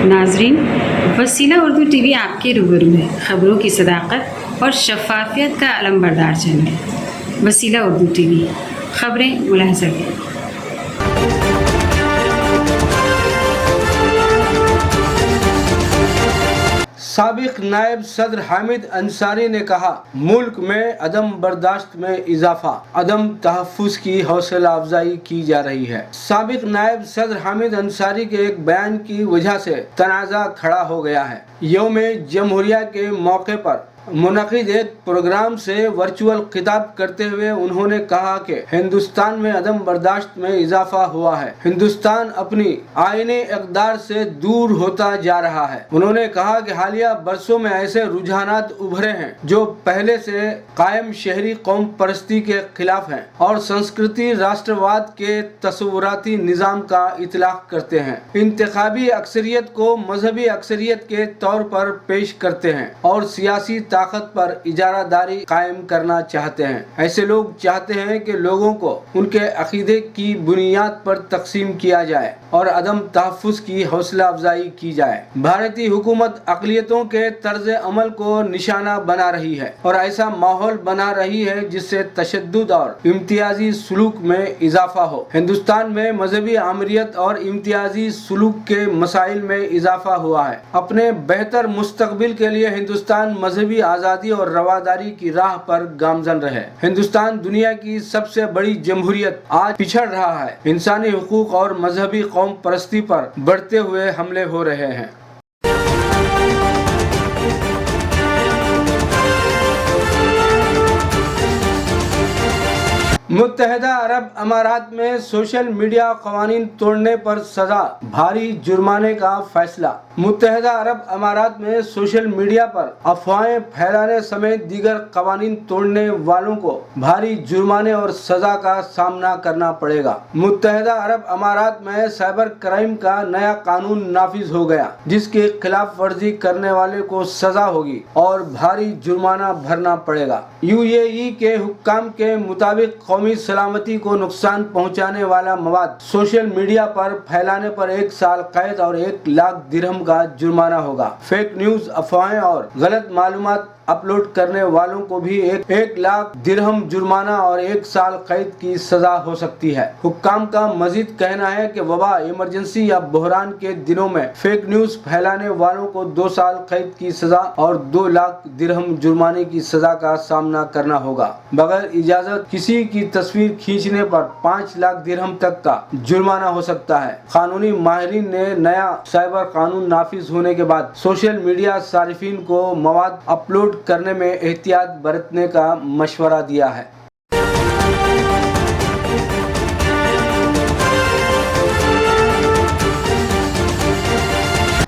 नाजरीन, वसीला उर्दू टीवी आपके रूबरू है। ख़बरों की सदाकत और शफाफियत का अलमबरदार चैनल वसीला उर्दू टीवी। ख़बरें मुलाहज़ा करें। साबिक नायब सदर हामिद अंसारी ने कहा, मुल्क में अदम बर्दाश्त में इजाफा, अदम तहफ़्फ़ुज़ की हौसला अफजाई की जा रही है। साबिक नायब सदर हामिद अंसारी के एक बयान की वजह से तनाज़ा खड़ा हो गया है। यौम जमहूरिया के मौके पर मुनक़िद एक प्रोग्राम से वर्चुअल खिताब करते हुए उन्होंने कहा कि हिंदुस्तान में अदम बर्दाश्त में इजाफा हुआ है। हिंदुस्तान अपनी आईने इक़्तिदार से दूर होता जा रहा है। उन्होंने कहा कि हालिया बरसों में ऐसे रुझानात उभरे हैं जो पहले से कायम शहरी कौम परस्ती के खिलाफ हैं और संस्कृति राष्ट्रवाद के तस्वुराती निज़ाम का इतलाक़ करते हैं। इंतखाबी अक्सरियत को मजहबी अक्सरियत के तौर पर पेश करते हैं और सियासी ताकत पर इजारादारी कायम करना चाहते हैं। ऐसे लोग चाहते हैं कि लोगों को उनके अकीदे की बुनियाद पर तकसीम किया जाए और अदम तहफ़्फ़ुज़ की हौसला अफजाई की जाए। भारतीय हुकूमत अक़लियतों के तर्ज अमल को निशाना बना रही है और ऐसा माहौल बना रही है जिससे तशद्दुद और इम्तियाजी सुलूक में इजाफा हो। हिंदुस्तान में मजहबी आमरीत और इम्तियाजी सुलूक के मसाइल में इजाफा हुआ है। अपने बेहतर मुस्तकबिल के लिए हिंदुस्तान मजहबी आज़ादी और रवादारी की राह पर गामजन रहे। हिंदुस्तान दुनिया की सबसे बड़ी जमहूरियत आज पिछड़ रहा है। इंसानी हुकूक और मजहबी कौम परस्ती पर बढ़ते हुए हमले हो रहे हैं। मुत्तहिदा अरब अमारात में सोशल मीडिया कवानीन तोड़ने पर सजा, भारी जुर्माने का फैसला। मुत्तहिदा अरब अमारात में सोशल मीडिया पर अफवाहें फैलाने समेत दीगर कवानीन तोड़ने वालों को भारी जुर्माने और सजा का सामना करना पड़ेगा। मुत्तहिदा अरब अमारात में साइबर क्राइम का नया कानून नाफिज हो गया, जिसकी खिलाफ वर्जी करने वाले को सजा होगी और भारी जुर्माना भरना पड़ेगा। यूएई के हुक्काम के मुताबिक कौमी सलामती को नुकसान पहुंचाने वाला मवाद सोशल मीडिया पर फैलाने पर 1 साल कैद और 1 लाख दिरहम का जुर्माना होगा। फेक न्यूज, अफवाहें और गलत मालूमात अपलोड करने वालों को भी 1 लाख दिरहम जुर्माना और 1 साल कैद की सजा हो सकती है। हुक्काम का मजीद कहना है कि वबा, इमरजेंसी या बहरान के दिनों में फेक न्यूज फैलाने वालों को 2 साल कैद की सजा और 2 लाख दिरहम जुर्माने की सजा का सामना करना होगा। बगैर इजाजत किसी की तस्वीर खींचने पर 5 लाख दिरहम तक का जुर्माना हो सकता है। कानूनी माहिरीन ने नया साइबर कानून नाफिज होने के बाद सोशल मीडिया सारिफिन को मवाद अपलोड करने में एहतियात बरतने का मशवरा दिया है।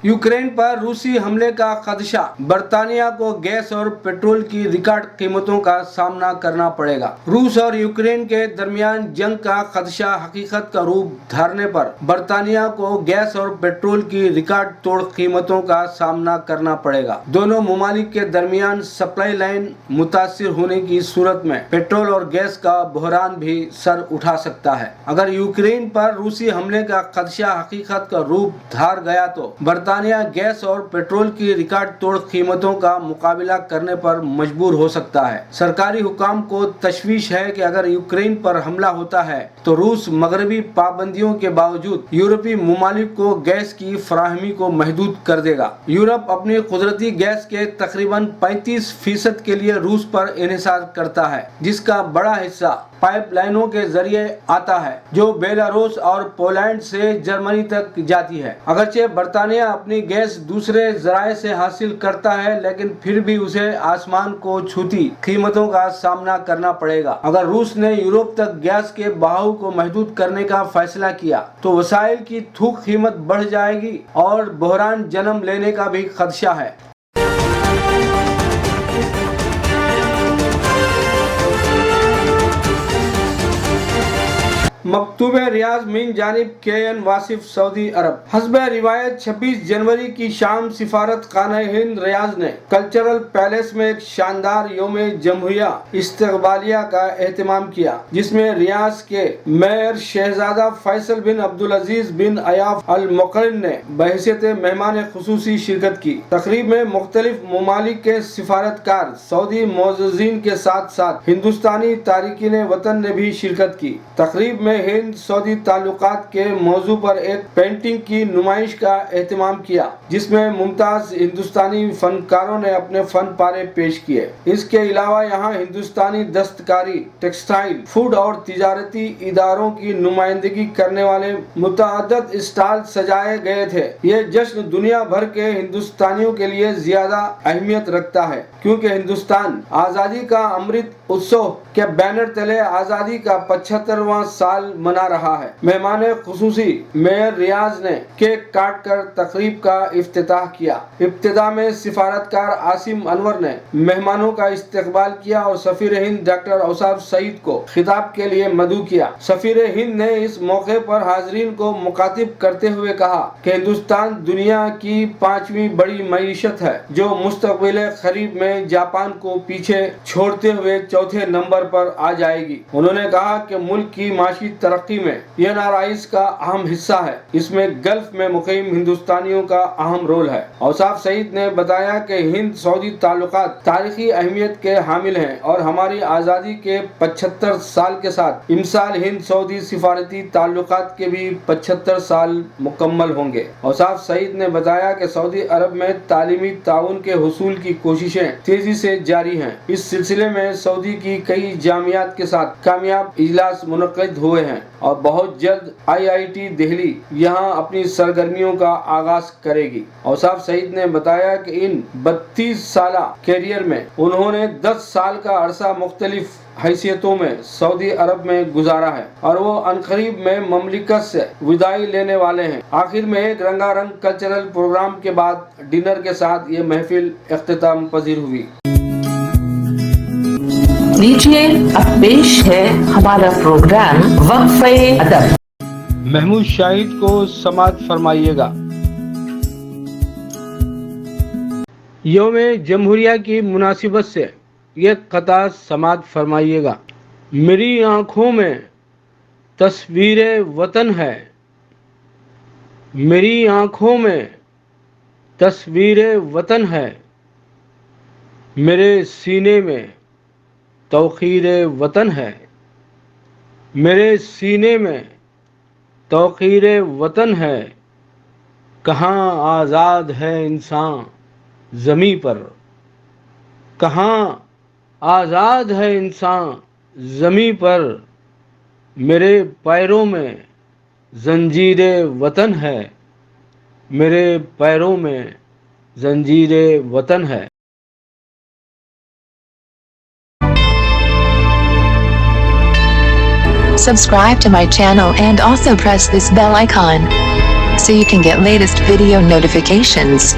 यूक्रेन पर रूसी हमले का खदशा, बरतानिया को गैस और पेट्रोल की रिकॉर्ड कीमतों का सामना करना पड़ेगा। रूस और यूक्रेन के दरमियान जंग का खदशा हकीकत का रूप धारने पर बरतानिया को गैस और पेट्रोल की रिकॉर्ड तोड़ कीमतों का सामना करना पड़ेगा। दोनों ममालिक के दरमियान सप्लाई लाइन मुतासिर होने की सूरत में पेट्रोल और गैस का बहरान भी सर उठा सकता है। अगर यूक्रेन पर रूसी हमले का खदशा हकीकत का रूप धार गया तो बरतानिया गैस और पेट्रोल की रिकॉर्ड तोड़ कीमतों का मुकाबला करने पर मजबूर हो सकता है। सरकारी हुकाम को तशवीश है कि अगर यूक्रेन पर हमला होता है तो रूस मगरबी पाबंदियों के बावजूद यूरोपीय ममालिक को गैस की फराहमी को महदूद कर देगा। यूरोप अपनी कुदरती गैस के तकरीबन 35% के लिए रूस पर इन्हिसार करता है, जिसका बड़ा हिस्सा पाइपलाइनों के जरिए आता है जो बेलारूस और पोलैंड से जर्मनी तक जाती है। अगरचे बरतानिया अपनी गैस दूसरे जराये से हासिल करता है, लेकिन फिर भी उसे आसमान को छूती कीमतों का सामना करना पड़ेगा। अगर रूस ने यूरोप तक गैस के बहाव को महदूद करने का फैसला किया तो वसाइल की थोक कीमत बढ़ जाएगी और बहरान जन्म लेने का भी खदशा है। मकतूब रियाज मिन जानिब KN वासिफ सऊदी अरब। हस्ब रिवायत 26 जनवरी की शाम सिफारत खाना हिंद रियाज ने कल्चरल पैलेस में एक शानदार योम जमहूरिया इस्तकबालिया का एहतमाम किया, जिसमें रियाज के मेयर शहजादा फैसल बिन अब्दुल अजीज बिन अयाफ अल मुकरिन ने बहैसियत मेहमान खुसूसी शिरकत की। तकरीब में मुख्तलिफ ममालिक के सिफारतकार, सऊदी मोअज़्ज़िज़ीन के साथ साथ हिंदुस्तानी तारिकीन वतन ने भी शिरकत की। तकरीब में हिंद सऊदी ताल्लुकात के मौजू पर एक पेंटिंग की नुमाइश का एहतमाम किया, जिसमें मुमताज हिंदुस्तानी फनकारों ने अपने फन पारे पेश किए। इसके अलावा यहाँ हिंदुस्तानी दस्तकारी, टेक्सटाइल, फूड और तिजारती इदारों की नुमाइंदगी करने वाले मुतअद्दिद स्टॉल सजाए गए थे। ये जश्न दुनिया भर के हिंदुस्तानियों के लिए ज्यादा अहमियत रखता है, क्योंकि हिंदुस्तान आज़ादी का अमृत उत्सव के बैनर तले आज़ादी का 75वां साल मना रहा है। मेहमान खुसूसी मेयर रियाज ने केक काट कर तकरीब का इफ्तिताह किया। इब्तिदा में सिफारतकार आसिम अनवर ने मेहमानों का इस्तकबाल किया और सफीर हिंद डॉक्टर औसाफ सईद को खिताब के लिए मदऊ किया। सफीर हिंद ने इस मौके पर हाजरीन को मुखातिब करते हुए कहा कि हिंदुस्तान दुनिया की 5वीं बड़ी मईशत है, जो मुस्तकबिल करीब में जापान को पीछे छोड़ते हुए चौथे नंबर पर आ जाएगी। उन्होंने कहा कि मुल्क की माशी तरक्की में NRIs का अहम हिस्सा है। इसमें गल्फ में मुकीम हिंदुस्तानियों का अहम रोल है। औसाफ सईद ने बताया कि हिंद सऊदी ताल्लुकात तारीखी अहमियत के हामिल हैं और हमारी आज़ादी के 75 साल के साथ इमसाल हिंद सऊदी सिफारती ताल्लुकात के भी 75 साल मुकम्मल होंगे। औसाफ सईद ने बताया कि सऊदी अरब में तालीमी ताउन के हुसूल की कोशिशें तेजी से जारी हैं। इस सिलसिले में सऊदी की कई जामियात के साथ कामयाब इजलास मुनक्किद हुए हैं और बहुत जल्द IIT दिल्ली यहाँ अपनी सरगर्मियों का आगाज करेगी। औसाफ सईद ने बताया कि इन 32 साला कैरियर में उन्होंने 10 साल का अरसा मुख्तलिफ हैसियतों में सऊदी अरब में गुजारा है और वो अनकरीब में ममलिकत से विदाई लेने वाले हैं। आखिर में एक रंगारंग कल्चरल प्रोग्राम के बाद डिनर के साथ ये महफिल इख्तिताम पजीर हुई। लीजिए अब पेश है हमारा प्रोग्राम वक्फे अदब। महमूद शाहिद को समाअत फरमाइएगा। यौम जमहूरिया की मुनासिबत से ये क़ता समाअत फरमाइएगा। मेरी आँखों में तस्वीर वतन है, मेरी आँखों में तस्वीर वतन है, मेरे सीने में तौक़ीर वतन है, मेरे सीने में तौक़ीर वतन है। कहाँ आज़ाद है इंसान ज़मी पर, कहाँ आज़ाद है इंसान ज़मी पर, मेरे पैरों में ज़ंजीर वतन है, मेरे पैरों में ज़ंजीर वतन है। Subscribe to my channel and also press this bell icon so you can get latest video notifications.